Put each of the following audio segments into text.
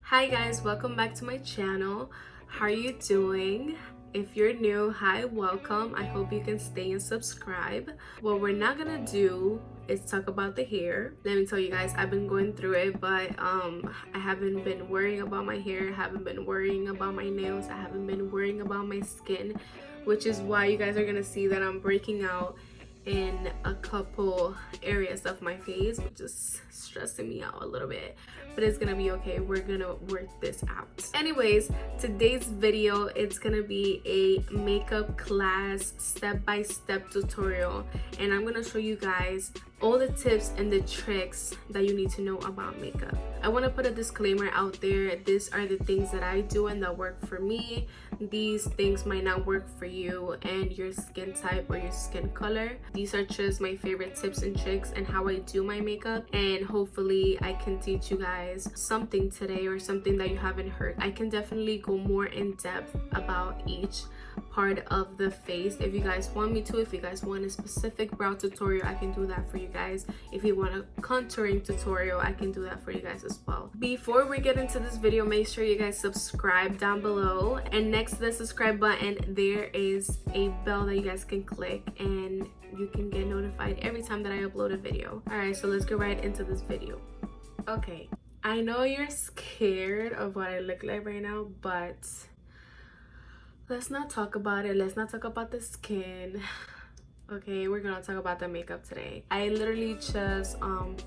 Hi guys, welcome back to my channel. How are you doing? If you're new, hi, welcome. I hope you can stay and subscribe. What we're not gonna do is talk about the hair. Let me tell you guys, I've been going through it, but I haven't been worrying about my hair, haven't been worrying about my nails, I haven't been worrying about my skin, which is why you guys are gonna see that I'm breaking out in a couple areas of my face, which is stressing me out a little bit, but it's gonna be okay. We're gonna work this out. Anyways, today's video, it's gonna be a makeup class step-by-step tutorial, and I'm gonna show you guys all the tips and the tricks that you need to know about makeup. I want to put a disclaimer out there. These are the things that I do and that work for me. These things might not work for you and your skin type or your skin color. These are just my favorite tips and tricks and how I do my makeup, and hopefully I can teach you guys something today or something that you haven't heard. I can definitely go more in depth about each part of the face if you guys want me to. If you guys want a specific brow tutorial, I can do that for you guys. If you want a contouring tutorial, I can do that for you guys as well. Before we get into this video, make sure you guys subscribe down below, and next to the subscribe button there is a bell that you guys can click and you can get notified every time that I upload a video. All right, so let's get right into this video. Okay, I know you're scared of what I look like right now, but let's not talk about it. Let's not talk about the skin. Okay, we're gonna talk about the makeup today. I literally just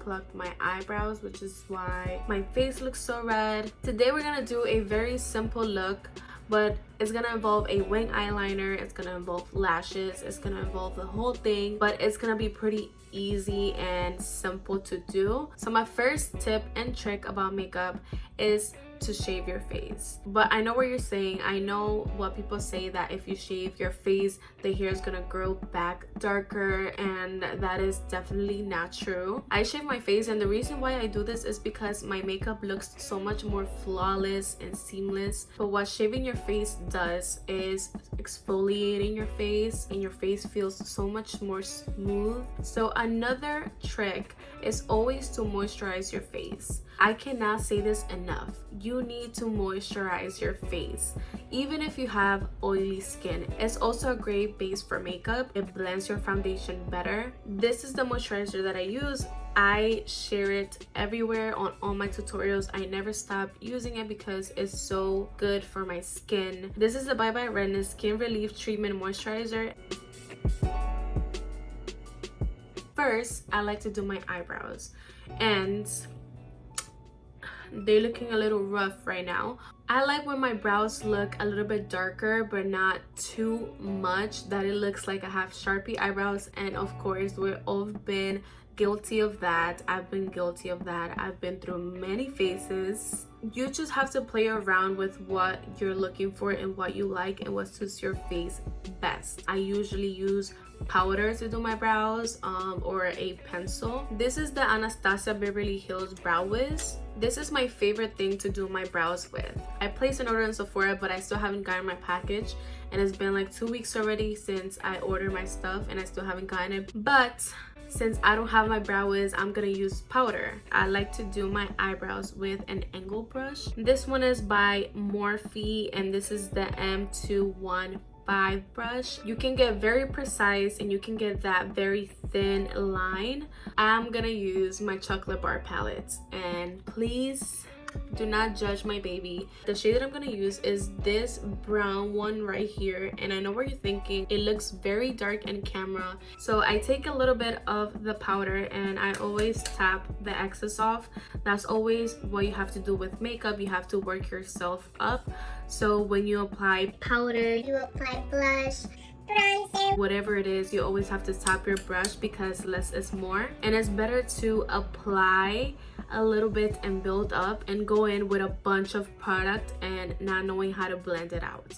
plucked my eyebrows, which is why my face looks so red. Today we're gonna do a very simple look, but it's gonna involve a wing eyeliner, it's gonna involve lashes, it's gonna involve the whole thing, but it's gonna be pretty easy and simple to do. So my first tip and trick about makeup is to shave your face. But I know what you're saying. I know what people say, that if you shave your face, the hair is gonna grow back darker, and that is definitely not true. I shave my face, and the reason why I do this is because my makeup looks so much more flawless and seamless. But what shaving your face does is exfoliating your face, and your face feels so much more smooth. So another trick is always to moisturize your face. I cannot say this enough. You need to moisturize your face. Even if you have oily skin, it's also a great base for makeup. It blends your foundation better. This is the moisturizer that I use. I share it everywhere on all my tutorials. I never stop using it because it's so good for my skin. This is the Bye Bye Redness Skin Relief Treatment Moisturizer. First, I like to do my eyebrows, and they're looking a little rough right now. I like when my brows look a little bit darker, but not too much that it looks like I have Sharpie eyebrows. And of course, we've all been guilty of that. I've been guilty of that. I've been through many phases. You just have to play around with what you're looking for and what you like and what suits your face best. I usually use powder to do my brows, or a pencil. This is the Anastasia Beverly Hills Brow Wiz. This is my favorite thing to do my brows with. I placed an order on Sephora, but I still haven't gotten my package, and it's been like 2 weeks already since I ordered my stuff and I still haven't gotten it. But since I don't have my brow wiz, I'm gonna use powder. I like to do my eyebrows with an angle brush. This one is by Morphe, and this is the M215 brush. You can get very precise and you can get that very thin line. I'm gonna use my chocolate bar palette, and please do not judge my baby. The shade that I'm gonna use is this brown one right here, and I know what you're thinking, it looks very dark in camera. So I take a little bit of the powder and I always tap the excess off. That's always what you have to do with makeup. You have to work yourself up. So when you apply powder, You apply blush, bronzer, whatever it is, you always have to tap your brush because less is more, and it's better to apply a little bit and build up and go in with a bunch of product and not knowing how to blend it out.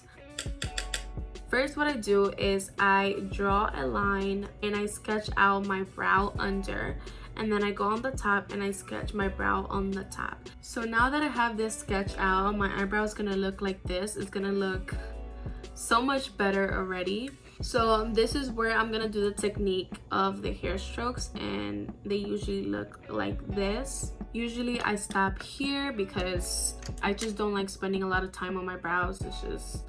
First, what I do is I draw a line and I sketch out my brow under, and then I go on the top and I sketch my brow on the top. So now that I have this sketch out, my eyebrow is gonna look like this. It's gonna look so much better already. So this is where I'm gonna do the technique of the hair strokes, and they usually look like this. Usually I stop here because I just don't like spending a lot of time on my brows. It's just,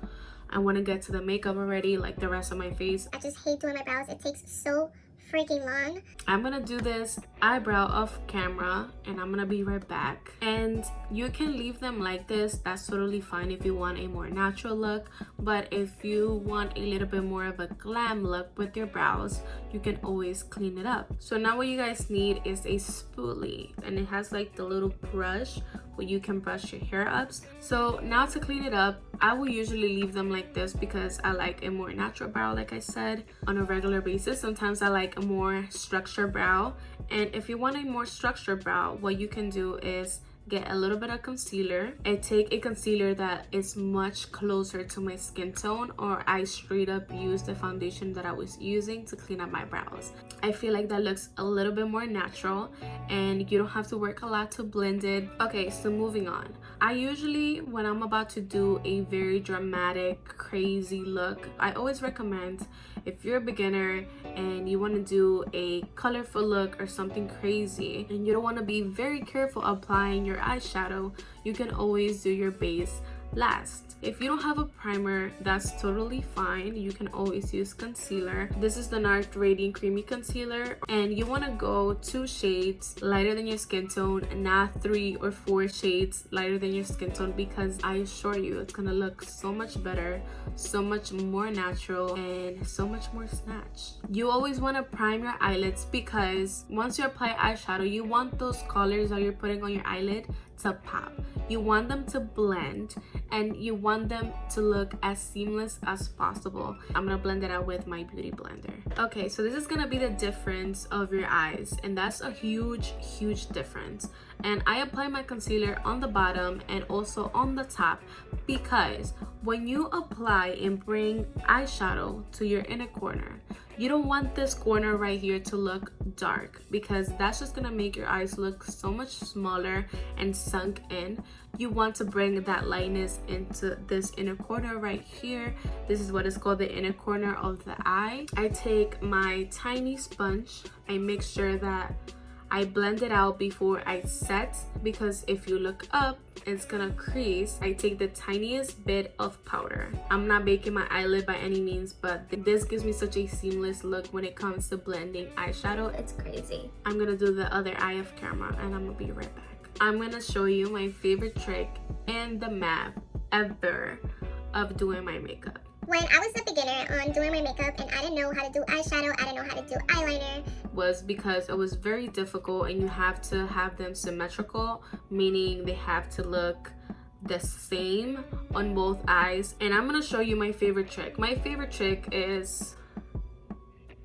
I want to get to the makeup already, like the rest of my face. I just hate doing my brows. It takes so freaking long. I'm gonna do this eyebrow off camera and I'm gonna be right back. And you can leave them like this, that's totally fine if you want a more natural look, but if you want a little bit more of a glam look with your brows, you can always clean it up. So now what you guys need is a spoolie, and it has like the little brush where you can brush your hair ups. So now to clean it up, I will usually leave them like this because I like a more natural brow, like I said, on a regular basis. Sometimes I like a more structured brow, and if you want a more structured brow, what you can do is get a little bit of concealer and take a concealer that is much closer to my skin tone, or I straight up use the foundation that I was using to clean up my brows. I feel like that looks a little bit more natural and you don't have to work a lot to blend it. Okay, so moving on. I usually, when I'm about to do a very dramatic, crazy look, I always recommend, if you're a beginner and you want to do a colorful look or something crazy and you don't want to be very careful applying your eyeshadow, you can always do your base last. If you don't have a primer, that's totally fine. You can always use concealer. This is the NARS Radiant Creamy Concealer, and you want to go 2 shades lighter than your skin tone, not 3 or 4 shades lighter than your skin tone, because I assure you it's gonna look so much better, so much more natural, and so much more snatched. You always want to prime your eyelids, because once you apply eyeshadow, you want those colors that you're putting on your eyelid to pop. You want them to blend and you want them to look as seamless as possible. I'm gonna blend it out with my beauty blender. Okay, so this is gonna be the difference of your eyes, and that's a huge difference. And I apply my concealer on the bottom and also on the top, because when you apply and bring eyeshadow to your inner corner, you don't want this corner right here to look dark, because that's just gonna make your eyes look so much smaller and sunk in. You want to bring that lightness into this inner corner right here. This is what is called the inner corner of the eye. I take my tiny sponge, I make sure that I blend it out before I set, because if you look up, it's gonna crease. I take the tiniest bit of powder. I'm not baking my eyelid by any means, but this gives me such a seamless look when it comes to blending eyeshadow. It's crazy. I'm gonna do the other eye off camera and I'm gonna be right back. I'm gonna show you my favorite trick and the map ever of doing my makeup. When I was a beginner on doing my makeup and I didn't know how to do eyeshadow, I didn't know how to do eyeliner, was because it was very difficult, and you have to have them symmetrical, meaning they have to look the same on both eyes. And I'm gonna show you my favorite trick. My favorite trick is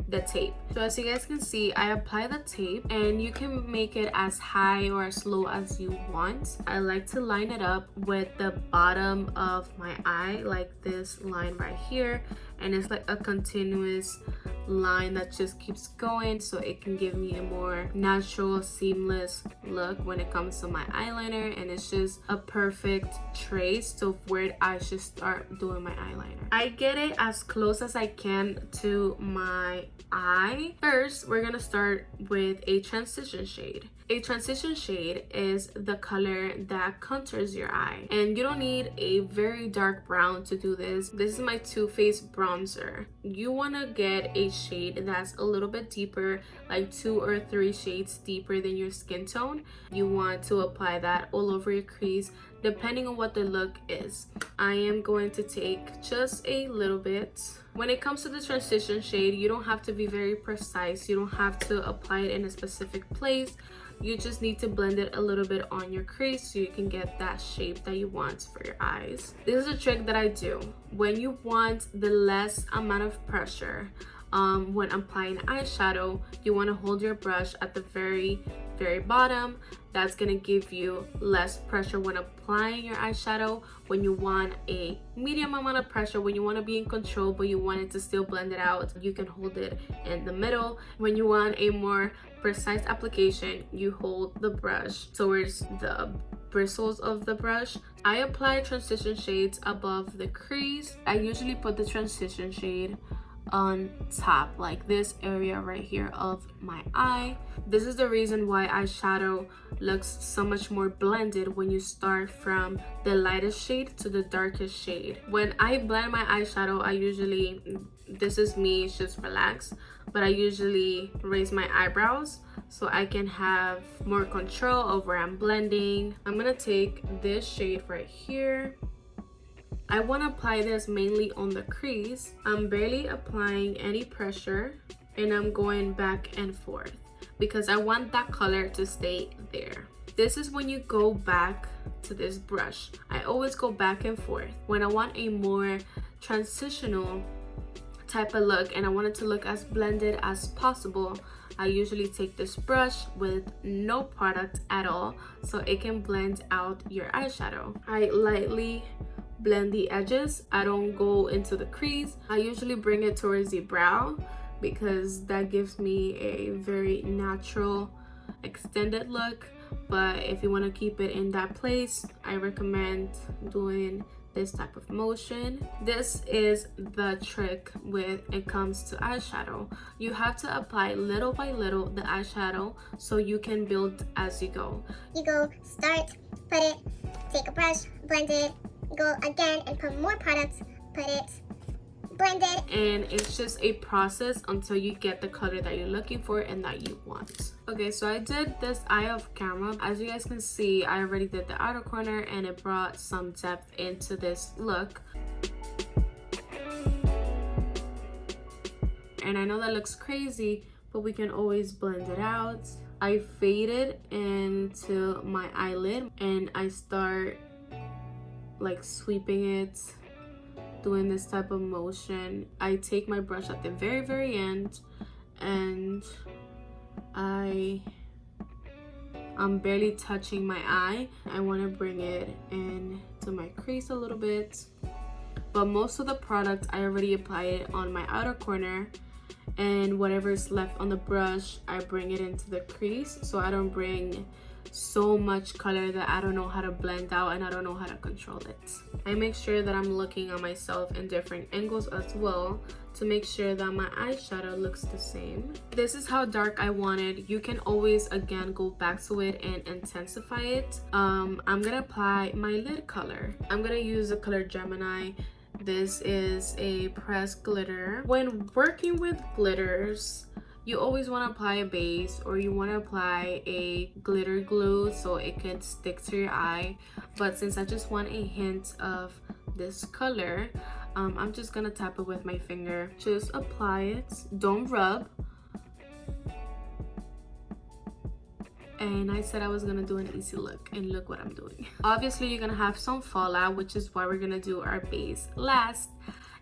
the tape. So as you guys can see, I apply the tape, and you can make it as high or as low as you want. I like to line it up with the bottom of my eye, like this line right here, and it's like a continuous line that just keeps going, so it can give me a more natural, seamless look when it comes to my eyeliner. And it's just a perfect trace of where I should start doing my eyeliner. I get it as close as I can to my eye. First, we're gonna start with a transition shade. A transition shade is the color that contours your eye, and you don't need a very dark brown to do this. This is my Too Faced bronzer. You want to get a shade that's a little bit deeper, like 2 or 3 shades deeper than your skin tone. You want to apply that all over your crease, depending on what the look is. I am going to take just a little bit. When it comes to the transition shade, you don't have to be very precise. You don't have to apply it in a specific place. You just need to blend it a little bit on your crease so you can get that shape that you want for your eyes. This is a trick that I do when you want the less amount of pressure. When applying eyeshadow, you want to hold your brush at the very bottom. That's gonna give you less pressure when applying your eyeshadow. When you want a medium amount of pressure, when you want to be in control but you want it to still blend it out, you can hold it in the middle. When you want a more precise application, you hold the brush towards the bristles of the brush. I apply transition shades above the crease. I usually put the transition shade on top, like this area right here of my eye. This is the reason why eyeshadow looks so much more blended when you start from the lightest shade to the darkest shade. When I blend my eyeshadow, I usually, this is me, it's just relaxed, but I usually raise my eyebrows so I can have more control over where I'm blending. I'm gonna take this shade right here. I want to apply this mainly on the crease. I'm barely applying any pressure and I'm going back and forth because I want that color to stay there. This is when you go back to this brush. I always go back and forth. When I want a more transitional type of look and I want it to look as blended as possible, I usually take this brush with no product at all so it can blend out your eyeshadow. I lightly blend the edges. I don't go into the crease. I usually bring it towards the brow because that gives me a very natural extended look, but if you want to keep it in that place, I recommend doing this type of motion. This is the trick when it comes to eyeshadow. You have to apply little by little the eyeshadow so you can build as you go. You go, start, put it, take a brush, blend it, go again and put more products, put it, blend it. And it's just a process until you get the color that you're looking for and that you want. Okay, so I did this eye off camera. As you guys can see, I already did the outer corner and it brought some depth into this look. And I know that looks crazy, but we can always blend it out. I faded into my eyelid and I start like sweeping it, doing this type of motion. I take my brush at the very end and I'm barely touching my eye. I want to bring it in to my crease a little bit, but most of the product I already applied it on my outer corner, and whatever is left on the brush I bring it into the crease so I don't bring so much color that I don't know how to blend out and I don't know how to control it. I make sure that I'm looking at myself in different angles as well to make sure that my eyeshadow looks the same. This is how dark I want it. You can always again go back to it and intensify it. I'm gonna apply my lid color. I'm gonna use the color Gemini. This is a pressed glitter. When working with glitters, you always want to apply a base or you want to apply a glitter glue so it can stick to your eye. But since I just want a hint of this color, I'm just gonna tap it with my finger. Just apply it, don't rub. And I said I was gonna do an easy look, and look what I'm doing. Obviously you're gonna have some fallout, which is why we're gonna do our base last,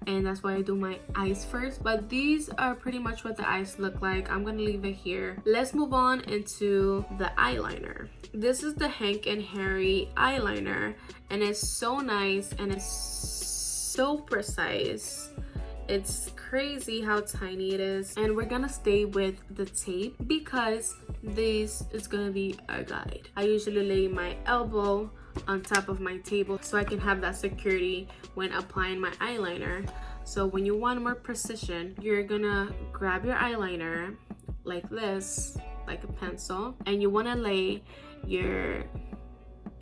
and that's why I do my eyes first. But these are pretty much what the eyes look like. I'm gonna leave it here. Let's move on into the eyeliner. This is the Hank and Harry eyeliner, and it's so nice and it's so precise. It's crazy how tiny it is. And we're gonna stay with the tape because this is gonna be our guide. I usually lay my elbow on top of my table so I can have that security when applying my eyeliner. So when you want more precision, you're gonna grab your eyeliner like this, like a pencil, and you wanna lay your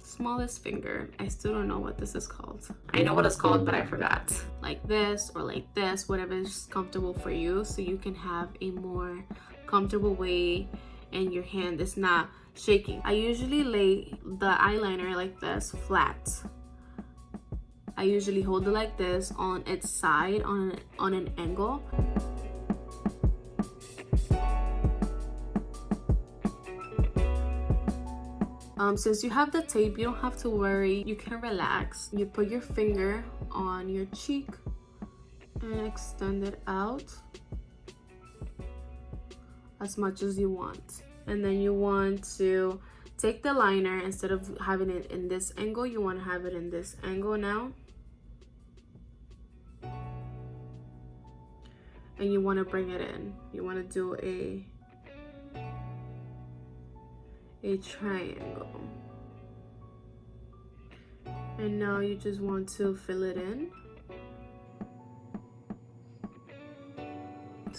smallest finger, I still don't know what this is called. I know what it's called, but I forgot. Like this or like this, whatever is comfortable for you, so you can have a more comfortable way and your hand is not shaking. I usually lay the eyeliner like this, flat. I usually hold it like this on its side, on an angle. Since you have the tape, you don't have to worry. You can relax. You put your finger on your cheek and extend it out as much as you want. And then you want to take the liner, instead of having it in this angle, you want to have it in this angle now. And you want to bring it in. You want to do a triangle. And now you just want to fill it in.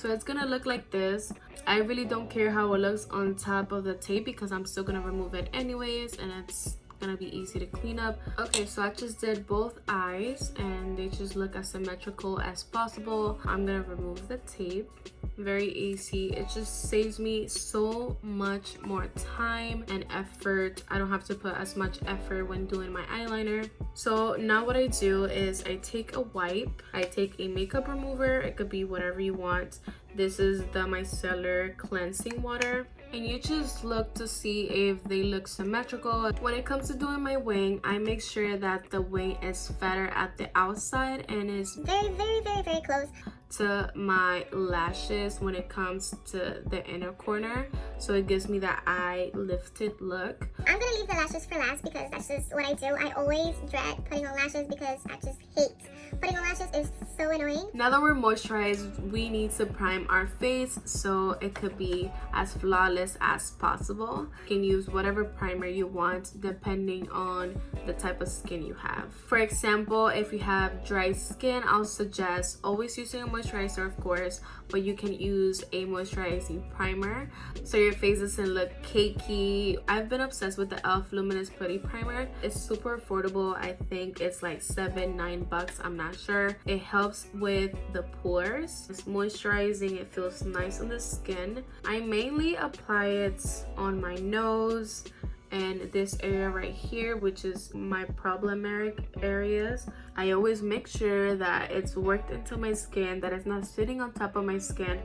So it's gonna look like this. I really don't care how it looks on top of the tape because I'm still gonna remove it anyways, and it's gonna be easy to clean up. Okay, so I just did both eyes and they just look as symmetrical as possible. I'm gonna remove the tape. Very easy. It just saves me so much more time and effort. I don't have to put as much effort when doing my eyeliner. So now what I do is I take a wipe, I take a makeup remover, it could be whatever you want. This is the micellar cleansing water, and you just look to see if they look symmetrical. When it comes to doing my wing, I make sure that the wing is fatter at the outside and is very close to my lashes when it comes to the inner corner, so it gives me that eye lifted look. I'm gonna leave the lashes for last because that's just what I do. I always dread putting on lashes because I just hate putting on lashes. Is so annoying. Now that we're moisturized, we need to prime our face so it could be as flawless as possible. You can use whatever primer you want depending on the type of skin you have. For example, if you have dry skin, I'll suggest always using a moisturizer, of course, but you can use a moisturizing primer so your face doesn't look cakey. I've been obsessed with the e.l.f. Luminous Putty Primer. It's super affordable. I think it's like $7-9, I'm not sure. It helps with the pores. It's moisturizing, it feels nice on the skin. I mainly apply it on my nose and this area right here, which is my problematic areas. I always make sure that it's worked into my skin, that it's not sitting on top of my skin,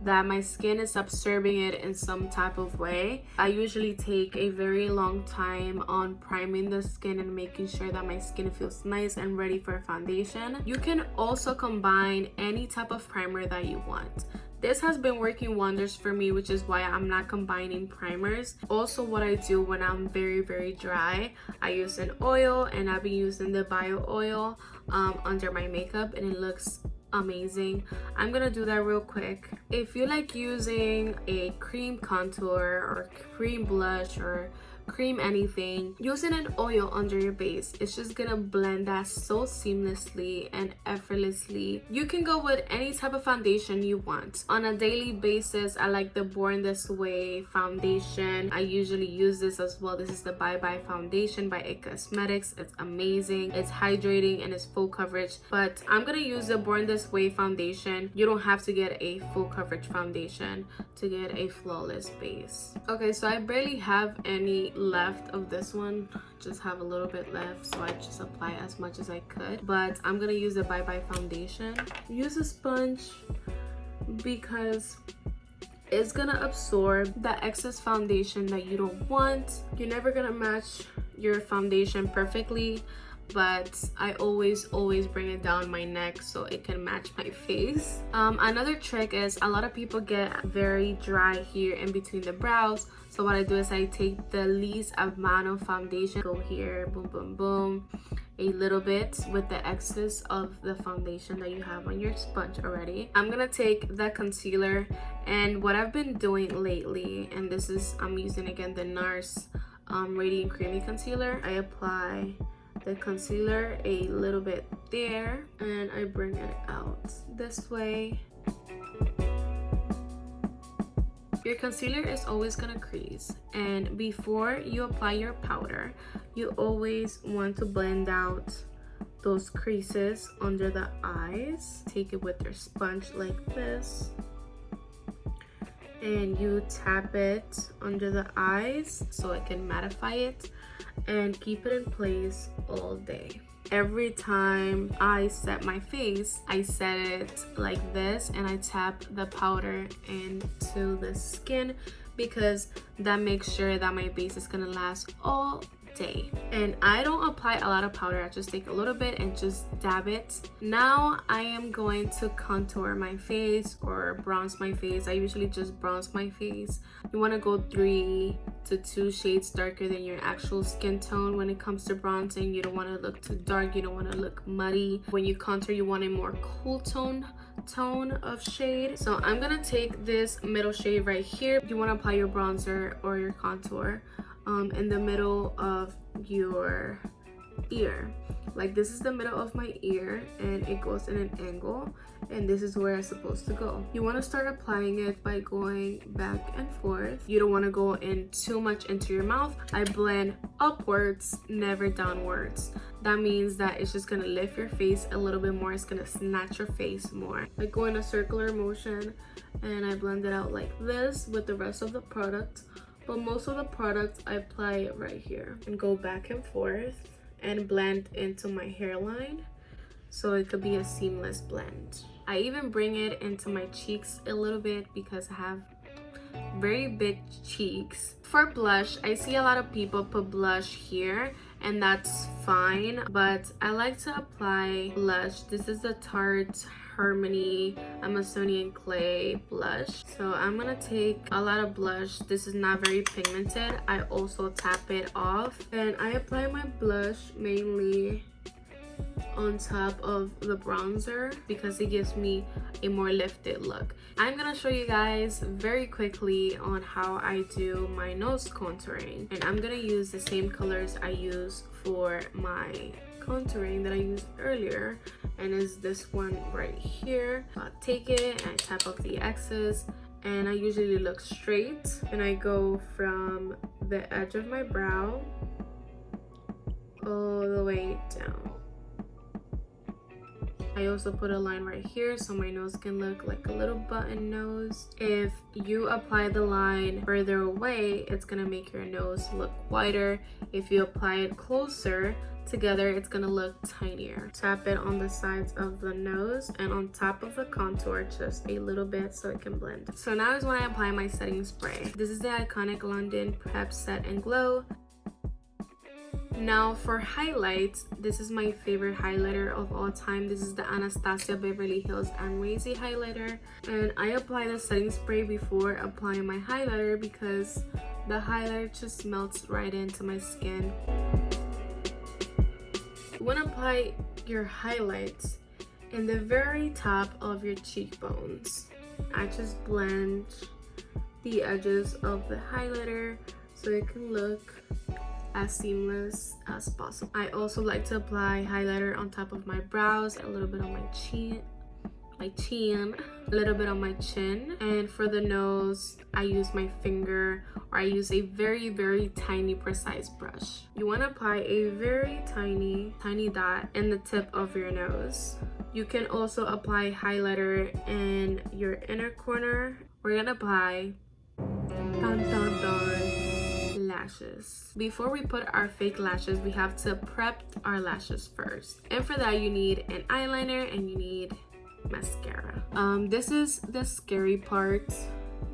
that my skin is absorbing it in some type of way. I usually take a very long time on priming the skin and making sure that my skin feels nice and ready for foundation. You can also combine any type of primer that you want. This has been working wonders for me, which is why I'm not combining primers. Also, what I do when I'm very dry, I use an oil, and I've been using the bio oil under my makeup, and it looks amazing. I'm gonna do that real quick. If you like using a cream contour or cream blush or cream anything, using an oil under your base, it's just gonna blend that so seamlessly and effortlessly. You can go with any type of foundation you want. On a daily basis, I like the Born This Way foundation. I usually use this as well. This is the Bye Bye foundation by It Cosmetics. It's amazing, it's hydrating, and it's full coverage, but I'm gonna use the Born This Way foundation. You don't have to get a full coverage foundation to get a flawless base. Okay, so I barely have any left of this one, just have a little bit left, so I just apply as much as I could, but I'm gonna use the Bye Bye foundation. Use a sponge because it's gonna absorb the excess foundation that you don't want. You're never gonna match your foundation perfectly, but I always bring it down my neck so it can match my face. Another trick is a lot of people get very dry here in between the brows, so what I do is I take the least amount of foundation, go here, boom, a little bit with the excess of the foundation that you have on your sponge already. I'm gonna take the concealer, and what I've been doing lately, and this is, I'm using again the NARS Radiant Creamy Concealer. I apply the concealer a little bit there, and I bring it out this way. Your concealer is always gonna crease, and before you apply your powder, you always want to blend out those creases under the eyes. Take it with your sponge like this, and you tap it under the eyes so it can mattify it, and keep it in place all day. Every time I set my face, I set it like this, and I tap the powder into the skin because that makes sure that my base is gonna last all day. And I don't apply a lot of powder, I just take a little bit and just dab it. Now I am going to contour my face or bronze my face. I usually just bronze my face. You want to go 3 to 2 shades darker than your actual skin tone when it comes to bronzing. You don't want to look too dark, you don't want to look muddy. When you contour, you want a more cool tone of shade. So I'm gonna take this middle shade right here. You want to apply your bronzer or your contour in the middle of your ear. Like this is the middle of my ear and it goes in an angle, and this is where it's supposed to go. You want to start applying it by going back and forth. You don't want to go in too much into your mouth. I blend upwards, never downwards. That means that it's just gonna lift your face a little bit more. It's gonna snatch your face more. I go in a circular motion and I blend it out like this with the rest of the product. But most of the product I apply it right here and go back and forth and blend into my hairline so it could be a seamless blend. I even bring it into my cheeks a little bit because I have very big cheeks. For blush, I see a lot of people put blush here, and that's fine, but I like to apply blush. This is the Tarte Harmony Amazonian Clay blush. So I'm gonna take a lot of blush. This is not very pigmented. I also tap it off, and I apply my blush mainly on top of the bronzer because it gives me a more lifted look. I'm gonna show you guys very quickly on how I do my nose contouring, and I'm gonna use the same colors I use for my contouring that I used earlier, and is this one right here. I'll take it and I tap off the excess, and I usually look straight and I go from the edge of my brow all the way down. I also put a line right here so my nose can look like a little button nose. If you apply the line further away, it's gonna make your nose look wider. If you apply it closer together, it's gonna look tinier. Tap it on the sides of the nose and on top of the contour just a little bit so it can blend. So now is when I apply my setting spray. This is the iconic London Prep Set and Glow. Now for highlights, this is my favorite highlighter of all time. This is the Anastasia Beverly Hills Amazing highlighter, and I apply the setting spray before applying my highlighter because the highlighter just melts right into my skin. You want to apply your highlights in the very top of your cheekbones. I just blend the edges of the highlighter so it can look as seamless as possible. I also like to apply highlighter on top of my brows, a little bit on my chin, a little bit on my chin, and for the nose I use my finger, or I use a very tiny precise brush. You want to apply a very tiny dot in the tip of your nose. You can also apply highlighter in your inner corner. We're gonna apply lashes. Before we put our fake lashes, we have to prep our lashes first, and for that you need an eyeliner and you need mascara. This is the scary part.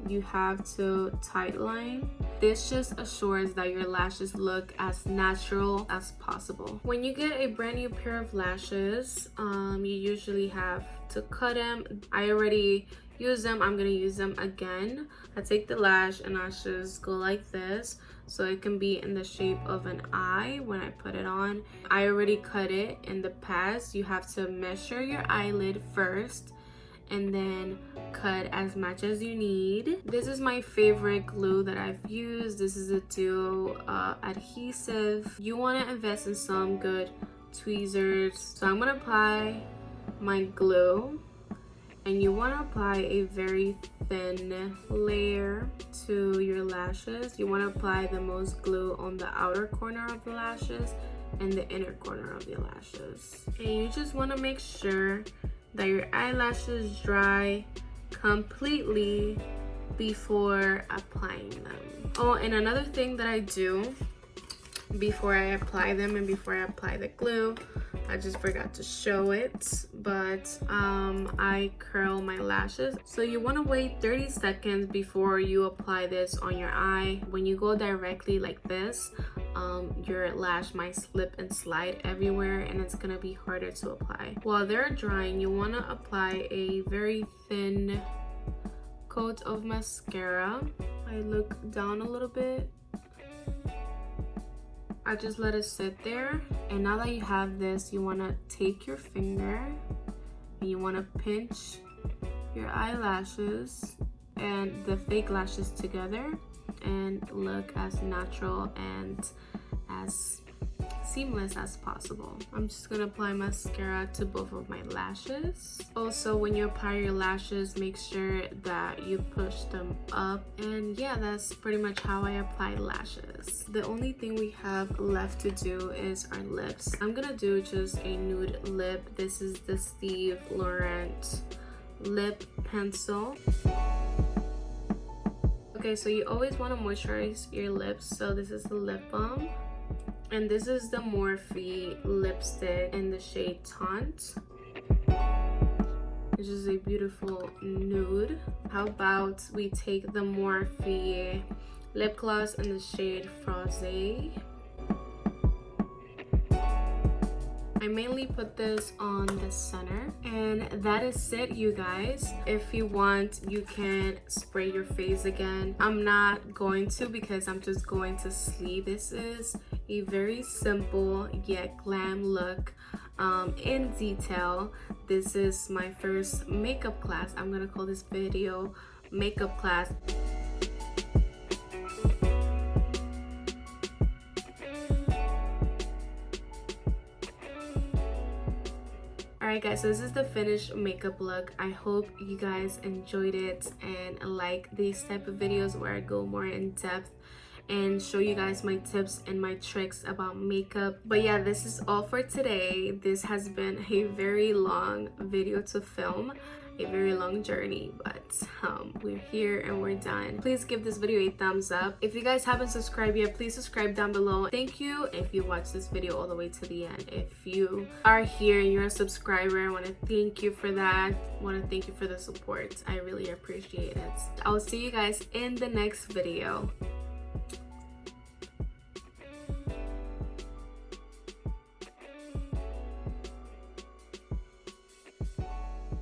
You have to tight line. This just assures that your lashes look as natural as possible. When you get a brand new pair of lashes, you usually have to cut them. I already use them. I'm gonna use them again. I take the lash and I just go like this so it can be in the shape of an eye when I put it on. I already cut it in the past. You have to measure your eyelid first and then cut as much as you need. This is my favorite glue that I've used. This is a duo adhesive. You want to invest in some good tweezers. So I'm gonna apply my glue, and you want to apply a very thin layer to your lashes. You want to apply the most glue on the outer corner of the lashes and the inner corner of your lashes. And you just want to make sure that your eyelashes dry completely before applying them. Oh, and another thing that I do before I apply them and before I apply the glue, I just forgot to show it, but I curl my lashes. So you want to wait 30 seconds before you apply this on your eye. When you go directly like this, your lash might slip and slide everywhere and it's gonna be harder to apply. While they're drying, you want to apply a very thin coat of mascara. I look down a little bit. I just let it sit there, and now that you have this, you want to take your finger and you want to pinch your eyelashes and the fake lashes together and look as natural and as seamless as possible. I'm just gonna apply mascara to both of my lashes. Also, when you apply your lashes, make sure that you push them up. And yeah, that's pretty much how I apply lashes. The only thing we have left to do is our lips. I'm gonna do just a nude lip. This is the Steve Laurent lip pencil. Okay, so you always want to moisturize your lips, so this is the lip balm, and this is the Morphe lipstick in the shade Taunt, which is a beautiful nude. How about we take the Morphe lip gloss in the shade Frosé. I mainly put this on the center, and that is it, you guys. If you want, you can spray your face again. I'm not going to because I'm just going to sleep. This is a very simple yet glam look in detail. This is my first makeup class. I'm gonna call this video makeup class. Alright guys, so this is the finished makeup look. I hope you guys enjoyed it and like these type of videos where I go more in depth and show you guys my tips and my tricks about makeup. But yeah, this is all for today. This has been a very long video to film, a very long journey, but we're here and we're done. Please give this video a thumbs up. If you guys haven't subscribed yet, please subscribe down below. Thank you if you watched this video all the way to the end. If you are here and you're a subscriber, I want to thank you for that. I want to thank you for the support. I really appreciate it. I'll see you guys in the next video.